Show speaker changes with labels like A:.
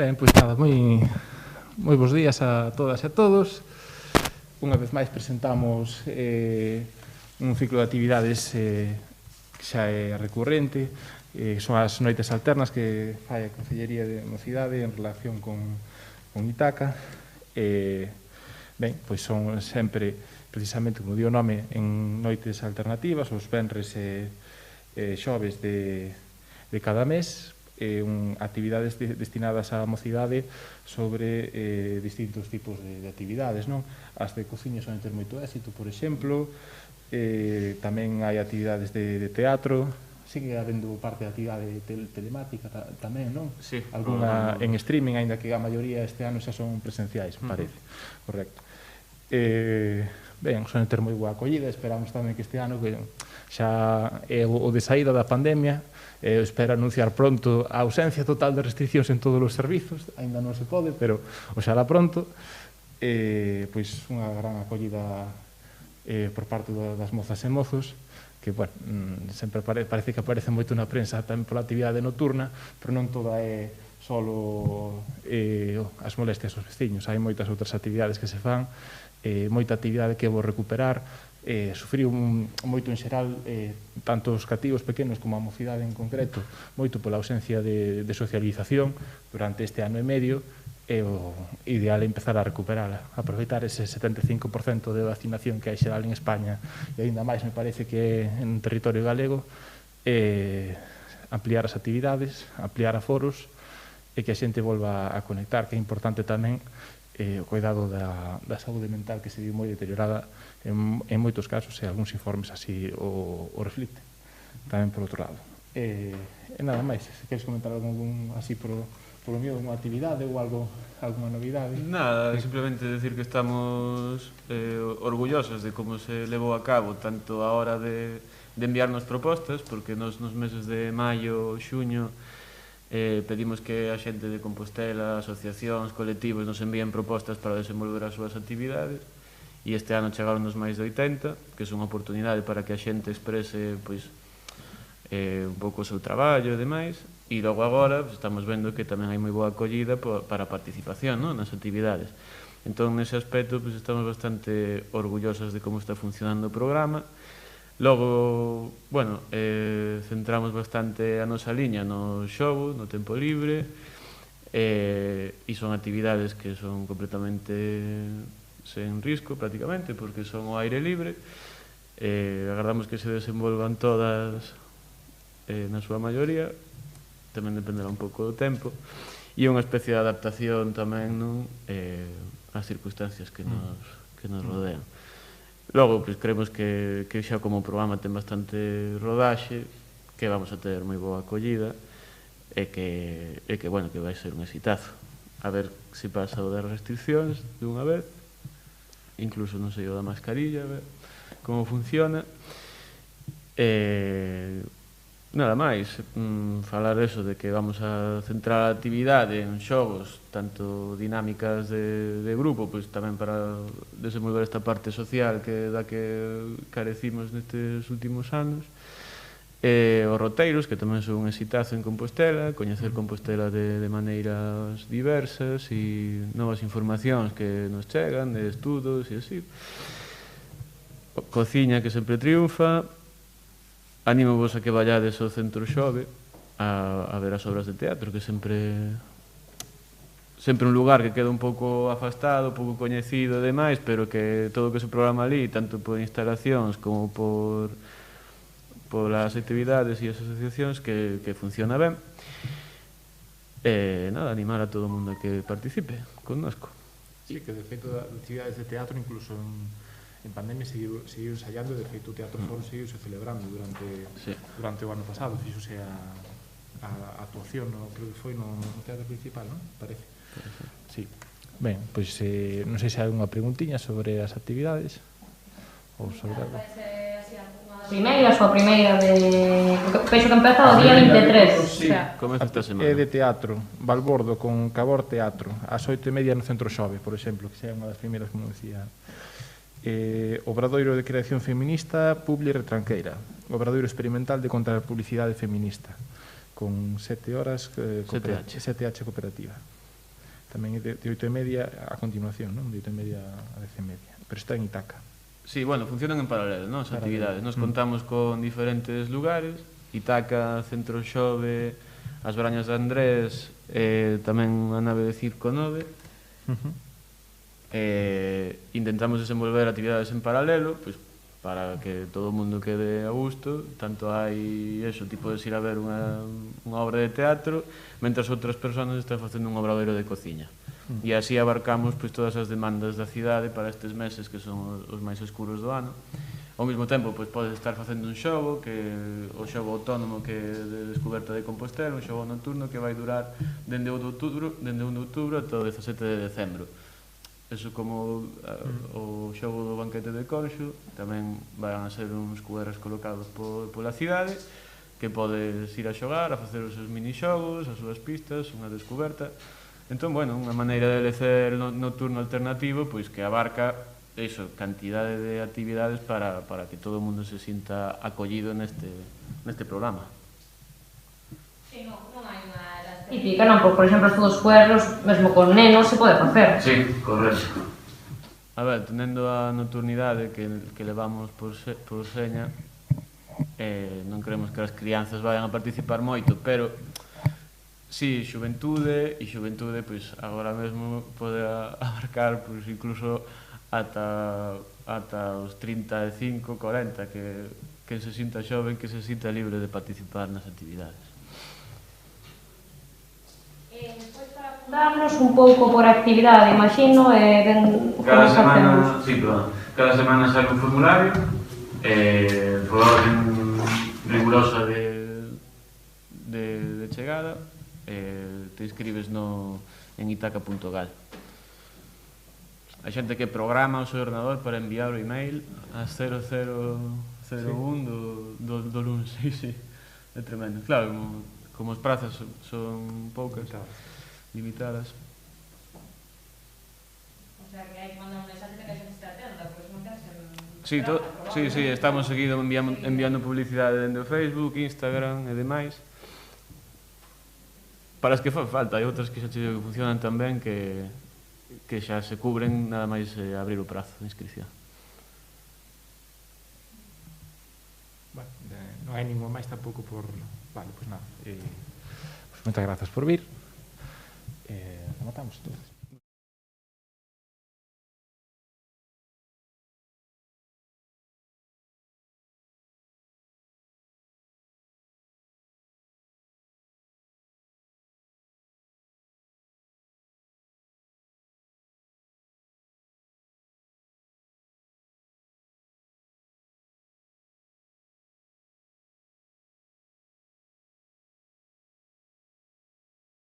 A: Ben, pois nada, moi bons días a todas e a todos. Unha vez máis presentamos un ciclo de actividades que xa é recurrente, son as noites alternas que fai a Concellería de Mocidade en relación con Itaca. Ben, pois son sempre, precisamente, como di o nome, en noites alternativas, os venres e xoves de cada mes, actividades destinadas á mocidade sobre distintos tipos de actividades, non? As de cociña son ter moito éxito, por exemplo, tamén hai actividades de teatro, sigue habendo parte de actividade telemática tamén, non?
B: Sí.
A: Alguna en streaming, aínda que a maioría este ano xa son presenciais, parece. Correcto. Ben, son ter moi boa acollida, esperamos tamén que este ano, que xa é o de saída da pandemia, espero anunciar pronto a ausencia total de restriccións en todos os servizos, aínda non se pode, pero oxalá pronto, pois unha gran acollida por parte das mozas e mozos, que, bueno, sempre parece que aparece moito na prensa tamén pola actividade nocturna, pero non toda é solo as molestias aos veciños, hai moitas outras actividades que se fan, moita actividade que vou recuperar, sufriu moito en xeral, tanto os cativos pequenos como a mocidade en concreto, moito pola ausencia de socialización durante este ano e medio, e o ideal é empezar a recuperala, aproveitar ese 75% de vacinación que hai xeral en España, e aínda máis me parece que en territorio galego, ampliar as actividades, ampliar aforos, e que a xente volva a conectar, que é importante tamén o cuidado da saúde mental, que se viu moi deteriorada en moitos casos, e algúns informes así o reflicten, tamén por outro lado. E nada máis, se queres comentar algún así polo mío, alguna actividade ou alguna novidade?
B: Nada, simplemente decir que estamos orgullosos de como se levou a cabo tanto a hora de enviarnos propostas, porque nos meses de maio, xuño, pedimos que a xente de Compostela, asociacións, colectivos nos envíen propostas para desenvolver as súas actividades, e este ano chegaronnos máis de 80, que é unha oportunidade para que a xente exprese un pouco o seu traballo e demais, e logo agora estamos vendo que tamén hai moi boa acollida para a participación nas actividades. Entón, nese aspecto, estamos bastante orgullosos de como está funcionando o programa. Logo, bueno, centramos bastante a nosa liña no xogo, no tempo libre, e son actividades que son completamente sen risco, prácticamente, porque son ao aire libre. Agardamos que se desenvolvan todas na súa maioría, tamén dependerá un pouco do tempo, e unha especie de adaptación tamén ás circunstancias que nos rodean. Logo, creemos que xa como programa ten bastante rodaxe, que vamos a ter moi boa acollida, e que vai ser un exitazo. A ver se pasa o das restriccións dunha vez, incluso non sei o da mascarilla, a ver como funciona. Nada máis, falar eso de que vamos a centrar a actividade en xogos, tanto dinámicas de grupo, pois tamén para desenvolver esta parte social da que carecimos nestes últimos anos, os roteiros, que tamén son un exitazo en Compostela, coñecer Compostela de maneiras diversas e novas informacións que nos chegan, de estudos e así. Cociña, que sempre triunfa. Animo vos a que vallades ao Centro Xove a ver as obras de teatro, que sempre un lugar que queda un pouco afastado, un pouco coñecido e demais, pero que todo o que se programa ali, tanto por instalacións como polas actividades e as asociacións, que funciona ben. Nada, animar a todo o mundo a que participe connosco.
A: Sí, que de feito de actividades de teatro incluso en pandemia seguiu ensaiando, de feito o Teatro Foro seguiuse celebrando durante o ano pasado, fixose a actuación, creo que foi no teatro principal, non? Parece. Sí. Ben, pois non sei se hai unha preguntiña sobre as actividades ou sobre algo.
C: Primeiras ou a primeira de... Vexo que empeza o día 23.
B: Sí, comeza esta semana.
A: É de teatro, Balbordo, con Cabor Teatro, ás 8:30 no Centro Xove, por exemplo, que xa é unha das primeiras, como decía. Obradoiro de creación feminista, Publi Retranqueira, Obradoiro experimental de contrapublicidade feminista, con 7 horas 7H cooperativa. tamén é de 8:30 a continuación, non? De 8:30 a 10:30, pero está en Itaca.
B: Sí, bueno, funcionan en paralelo, non? As actividades. Nos contamos con diferentes lugares, Itaca, Centro Xove, as Brañas de Andrés, tamén a nave de Circo 9. Intentamos desenvolver actividades en paralelo, pois, para que todo o mundo quede a gusto. Tanto hai eso, ti podes ir a ver unha obra de teatro, mentras outras persoas están facendo un obradoiro de cociña. E así abarcamos pois, todas as demandas da cidade para estes meses que son os máis escuros do ano. Ao mesmo tempo, pois, podes estar facendo un xogo, o xogo autónomo que é de descoberta de Compostela, un xogo nocturno que vai durar dende 1 de outubro ata o 17 de decembro. Eso como o xogo do banquete de Conxo, tamén van a ser uns QRs colocados pola cidade, que podes ir a xogar, a facer os seus minixogos, as súas pistas, unha descoberta. Entón, bueno, unha maneira de lecer nocturno alternativo, pois que abarca iso, cantidade de actividades para que todo o mundo se sinta acollido neste programa.
C: Sí, non hai unha típica, non? Por exemplo, estes dos cuernos, mesmo con nenos, se pode facer.
B: Sí, correcto. A ver, tenendo a nocturnidade que levamos por seña, non queremos que as crianzas vayan a participar moito, pero si, xuventude, pois agora mesmo pode abarcar pois incluso ata os 35, 40, que se sinta xoven, que se sinta libre de participar nas actividades.
C: Despois para apuntarnos un pouco por actividade, imagino,
B: cada semana sai un formulario por orden rigurosa de chegada. Te inscribes en itaca.gal. Hai xente que programa o seu ordenador para enviar o email a 0001 do lunes. Sí, é tremendo. Claro, como as prazas son poucas, limitadas.
C: O sea, que hai que mandar un mensaje de que a xente está atenta, pois non queres
B: Sí, estamos seguido enviando publicidade dende o Facebook, Instagram e demais. Para as que fan falta, hai outras que xa che digo que funcionan tan ben que xa se cubren nada máis abrir o prazo de inscripción.
A: Bueno, non hai ningún máis tampouco por... Vale, pois nada. Pois moitas grazas por vir. Rematamos, entonces.